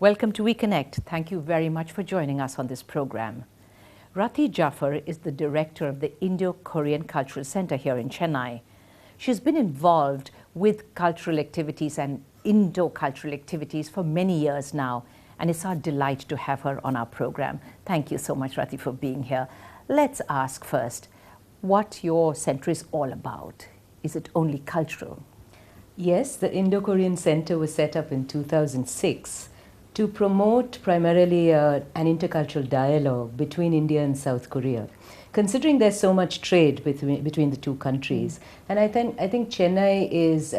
Welcome to We Connect. Thank you very much for joining us on this program. Rathi Jafer is the director of the Indo-Korean Cultural Center here in Chennai. She's been involved with cultural activities and Indo-cultural activities for many years now, and it's our delight to have her on our program. Thank you so much, Rathi, for being here. Let's ask first what your center is all about. Is it only cultural? Yes, the Indo-Korean Center was set up in 2006 to promote primarily an intercultural dialogue between India and South Korea, considering there's so much trade between the two countries. And I think Chennai is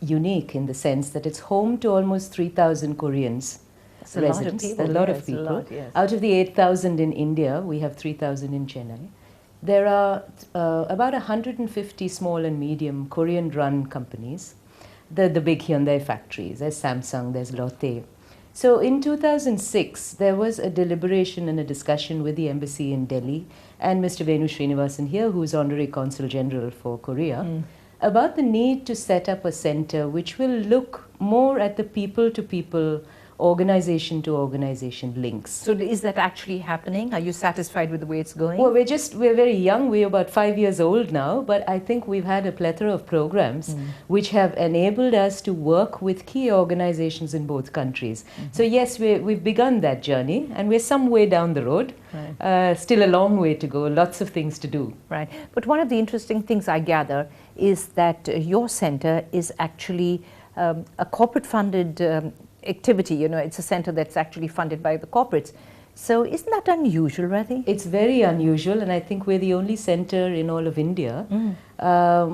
unique in the sense that it's home to almost 3,000 Koreans. That's residents. A lot of people. Yes. Out of the 8,000 in India, we have 3,000 in Chennai. There are about 150 small and medium Korean-run companies. The big Hyundai factories, there's Samsung, there's Lotte. So in 2006, there was a deliberation and a discussion with the embassy in Delhi and Mr. Venu Srinivasan here, who's Honorary Consul General for Korea, about the need to set up a center which will look more at the people-to-people, organization-to-organization links. So is that actually happening? Are you satisfied with the way it's going? Well, we're very young. We're about 5 years old now, but I think we've had a plethora of programs which have enabled us to work with key organizations in both countries. So yes, we've begun that journey, and we're some way down the road. Right. Still a long way to go, lots of things to do. Right. But one of the interesting things I gather is that your center is actually a corporate-funded activity. You know, it's a center that's actually funded by the corporates. So isn't that unusual, Rathi? It's very unusual, and I think we're the only center in all of India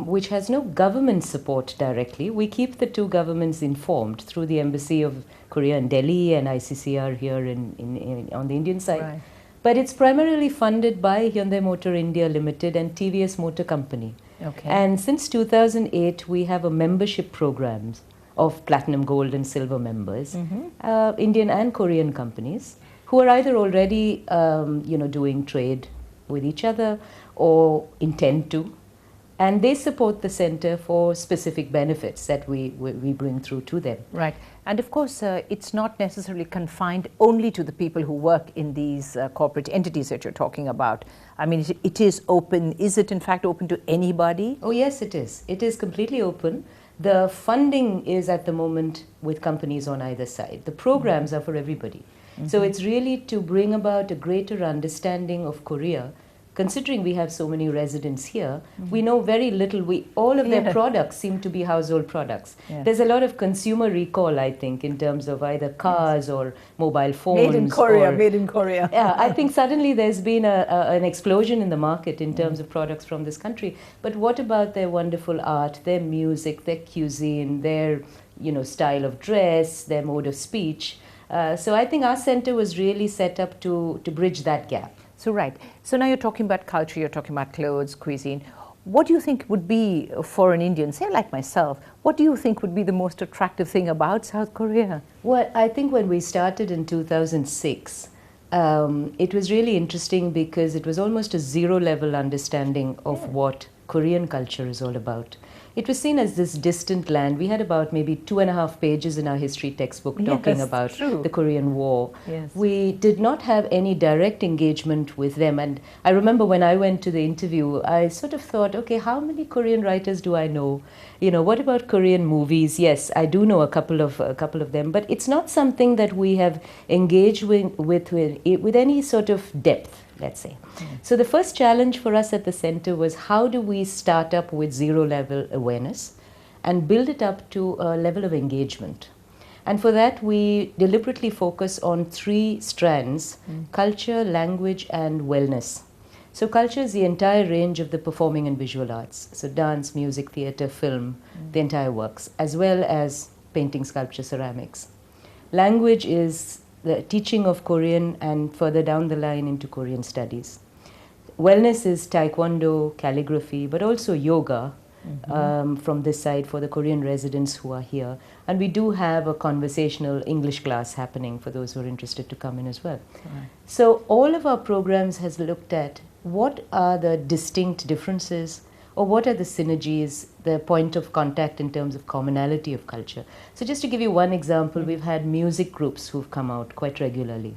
which has no government support directly. We keep the two governments informed through the Embassy of Korea in Delhi and ICCR here on the Indian side. Right. But it's primarily funded by Hyundai Motor India Limited and TVS Motor Company. Okay. And since 2008, we have a membership program of platinum, gold and silver members, Indian and Korean companies, who are either already doing trade with each other or intend to. And they support the center for specific benefits that we bring through to them. Right. And of course, it's not necessarily confined only to the people who work in these corporate entities that you're talking about. I mean, it is open. Is it in fact open to anybody? Oh, yes, it is. It is completely open. The funding is at the moment with companies on either side. The programs are for everybody. So it's really to bring about a greater understanding of Korea. Considering we have so many residents here, we know very little. All of their products seem to be household products. Yeah. There's a lot of consumer recall, I think, in terms of either cars or mobile phones. Made in Korea. Yeah, I think suddenly there's been an explosion in the market in terms of products from this country. But what about their wonderful art, their music, their cuisine, their style of dress, their mode of speech? So I think our center was really set up to bridge that gap. So right. So now you're talking about culture, you're talking about clothes, cuisine. What do you think would be, for an Indian, say like myself, what do you think would be the most attractive thing about South Korea? Well, I think when we started in 2006, it was really interesting because it was almost a zero-level understanding of what Korean culture is all about. It was seen as this distant land. We had about maybe 2.5 pages in our history textbook talking about the Korean War. Yes. We did not have any direct engagement with them. And I remember when I went to the interview, I sort of thought, okay, how many Korean writers do I know? What about Korean movies? Yes, I do know a couple of them, but it's not something that we have engaged with any sort of depth, let's say. So the first challenge for us at the center was, how do we start up with zero-level awareness and build it up to a level of engagement? And for that, we deliberately focus on 3 strands: culture, language, and wellness. So culture is the entire range of the performing and visual arts. So dance, music, theater, film, the entire works, as well as painting, sculpture, ceramics. Language is the teaching of Korean and further down the line into Korean studies. Wellness is taekwondo, calligraphy, but also yoga from this side for the Korean residents who are here. And we do have a conversational English class happening for those who are interested to come in as well. Right. So all of our programs has looked at what are the distinct differences or what are the synergies, the point of contact in terms of commonality of culture. So just to give you one example, we've had music groups who've come out quite regularly.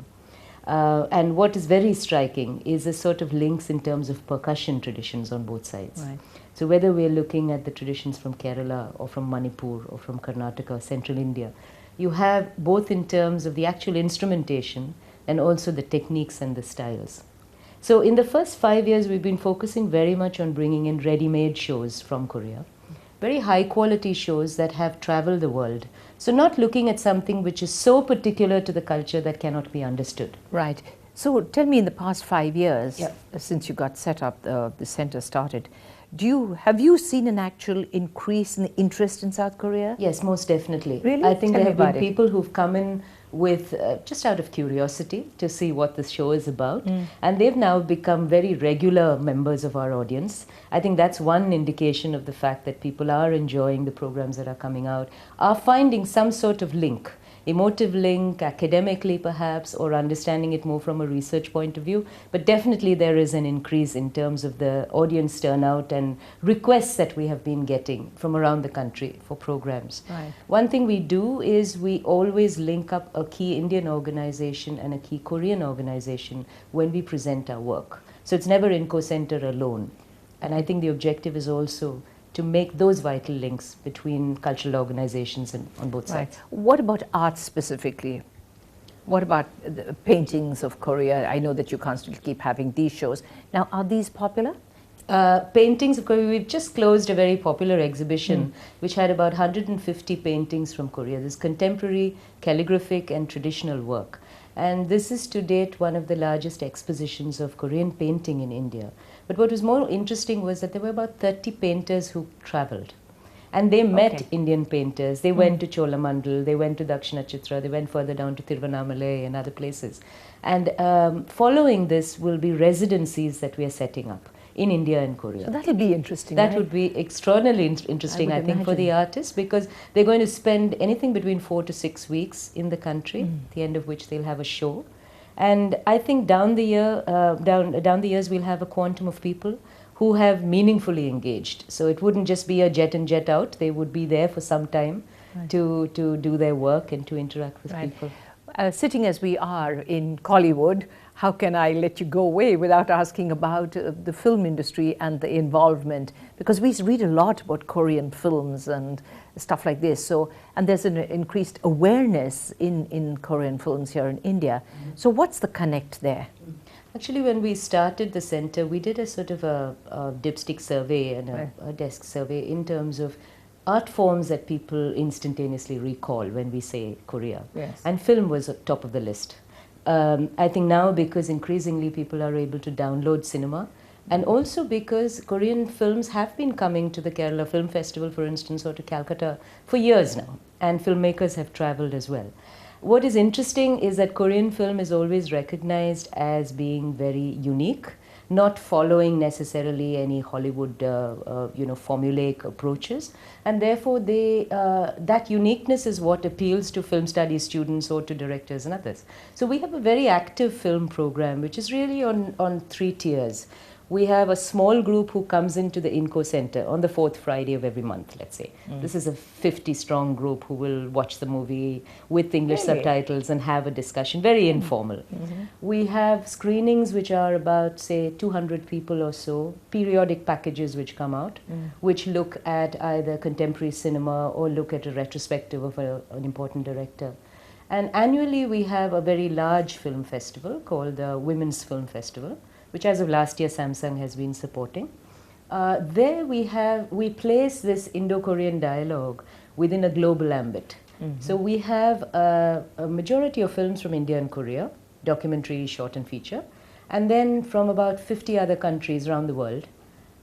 And what is very striking is a sort of links in terms of percussion traditions on both sides. Right. So whether we're looking at the traditions from Kerala or from Manipur or from Karnataka or Central India, you have both in terms of the actual instrumentation and also the techniques and the styles. So in the first 5 years, we've been focusing very much on bringing in ready-made shows from Korea, very high-quality shows that have traveled the world. So not looking at something which is so particular to the culture that cannot be understood. Right. So tell me, in the past 5 years, Yeah. since you got set up, the center started, have you seen an actual increase in interest in South Korea? Yes, most definitely. Really? I think Tell there me have been about it. people who've come in with just out of curiosity to see what this show is about, and they've now become very regular members of our audience. I think that's one indication of the fact that people are enjoying the programs that are coming out, are finding some sort of link, emotive link, academically perhaps, or understanding it more from a research point of view. But definitely there is an increase in terms of the audience turnout and requests that we have been getting from around the country for programs. Right. One thing we do is we always link up a key Indian organization and a key Korean organization when we present our work. So it's never INCO Center alone. And I think the objective is also to make those vital links between cultural organizations and on both Right. sides. What about art specifically? What about the paintings of Korea? I know that you constantly keep having these shows. Now, are these popular? Paintings, of course, we've just closed a very popular exhibition which had about 150 paintings from Korea. This contemporary, calligraphic and traditional work. And this is to date one of the largest expositions of Korean painting in India. But what was more interesting was that there were about 30 painters who traveled. And they met Okay. Indian painters. They went to Cholamandal, they went to Dakshinachitra, they went further down to Tiruvannamalai and other places. And following this will be residencies that we are setting up in India and Korea. So that'll be interesting. That right? would be extraordinarily interesting, I I would think, for the imagine. artists, because they're going to spend anything between 4 to 6 weeks in the country, at the end of which they'll have a show. And I think down the years, we'll have a quantum of people who have meaningfully engaged. So it wouldn't just be a jet in, jet out. They would be there for some time to do their work and to interact with Right. people. Sitting as we are in Collywood, how can I let you go away without asking about the film industry and the involvement? Because we read a lot about Korean films and stuff like this. So, and there's an increased awareness in Korean films here in India. So what's the connect there? Actually, when we started the center, we did a sort of a dipstick survey and a desk survey in terms of art forms that people instantaneously recall when we say Korea. Yes. And film was at top of the list. I think now because increasingly people are able to download cinema, and also because Korean films have been coming to the Kerala Film Festival, for instance, or to Calcutta for years now, and filmmakers have traveled as well. What is interesting is that Korean film is always recognized as being very unique, not following necessarily any Hollywood, formulaic approaches, and therefore that uniqueness is what appeals to film studies students or to directors and others. So we have a very active film program, which is really on 3 tiers. We have a small group who comes into the INCO Center on the 4th Friday of every month, let's say. This is a 50-strong group who will watch the movie with English subtitles and have a discussion, very informal. We have screenings which are about, say, 200 people or so, periodic packages which come out, which look at either contemporary cinema or look at a retrospective of an important director. And annually we have a very large film festival called the Women's Film Festival, which as of last year Samsung has been supporting. There we place this Indo-Korean dialogue within a global ambit. So we have a majority of films from India and Korea, documentary, short and feature, and then from about 50 other countries around the world.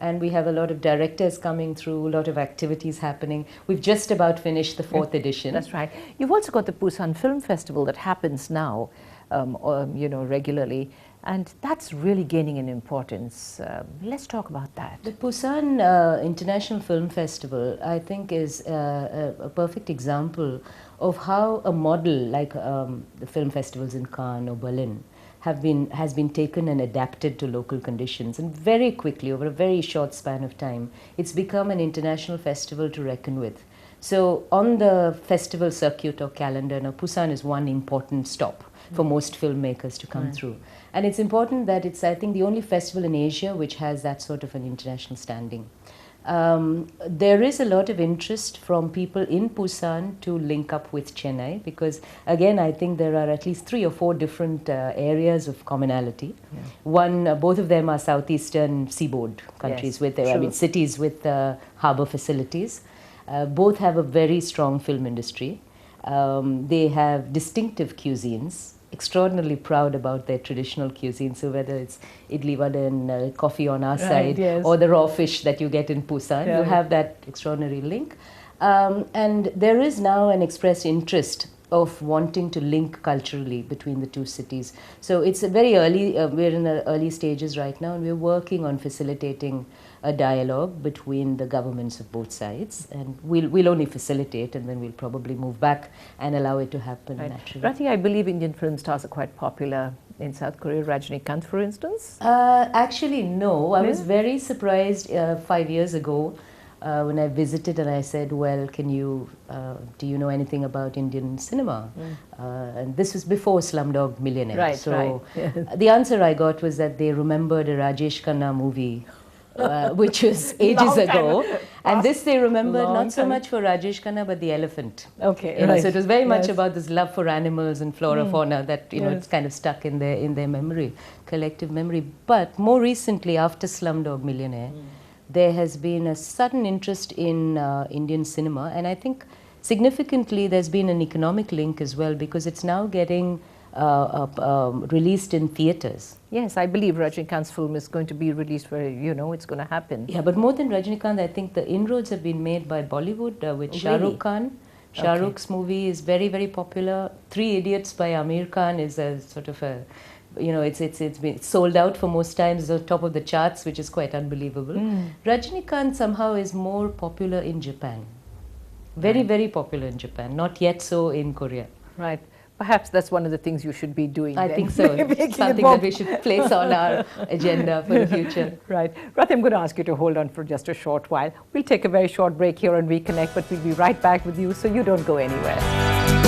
And we have a lot of directors coming through, a lot of activities happening. We've just about finished the 4th edition. That's right. You've also got the Busan Film Festival that happens now, regularly. And that's really gaining in importance. Let's talk about that. The Busan International Film Festival, I think, is a perfect example of how a model like the film festivals in Cannes or Berlin has been taken and adapted to local conditions, and very quickly, over a very short span of time, it's become an international festival to reckon with. So on the festival circuit or calendar, now Busan is one important stop for most filmmakers to come through. And it's important that it's, I think, the only festival in Asia which has that sort of an international standing. There is a lot of interest from people in Busan to link up with Chennai because, again, I think there are at least 3 or 4 different areas of commonality. Yeah. One, both of them are southeastern seaboard countries with, I mean, cities with harbour facilities. Both have a very strong film industry. They have distinctive cuisines. Extraordinarily proud about their traditional cuisine. So whether it's idli vada and coffee on our side, or the raw fish that you get in Busan, you have that extraordinary link. And there is now an expressed interest of wanting to link culturally between the two cities. So it's a very early, we're in the early stages right now, and we're working on facilitating a dialogue between the governments of both sides, and we'll only facilitate, and then we'll probably move back and allow it to happen naturally. Rathi, I believe Indian film stars are quite popular in South Korea. Rajinikanth, for instance? Actually, no. I was very surprised 5 years ago when I visited, and I said, well, do you know anything about Indian cinema? And this was before Slumdog Millionaire. The answer I got was that they remembered a Rajesh Khanna movie which was ages ago. And this they remembered not so much for Rajesh Khanna, but The Elephant. Okay, So it was very much about this love for animals and flora, fauna that, it's kind of stuck in their memory, collective memory. But more recently, after Slumdog Millionaire, there has been a sudden interest in Indian cinema. And I think significantly there's been an economic link as well, because it's now getting released in theatres. Yes, I believe Rajinikanth's film is going to be released where, it's going to happen. Yeah, but more than Rajinikanth, I think the inroads have been made by Bollywood with Shah Rukh Khan. Shah Rukh's movie is very, very popular. 3 Idiots by Amir Khan is a sort of a, it's been sold out for most times, on top of the charts, which is quite unbelievable. Rajinikanth somehow is more popular in Japan. Very, very popular in Japan. Not yet so in Korea. Right. Perhaps that's one of the things you should be doing. I think so. Something that we should place on our agenda for the future. Right. Rathi, I'm going to ask you to hold on for just a short while. We'll take a very short break here and reconnect, but we'll be right back with you, so you don't go anywhere.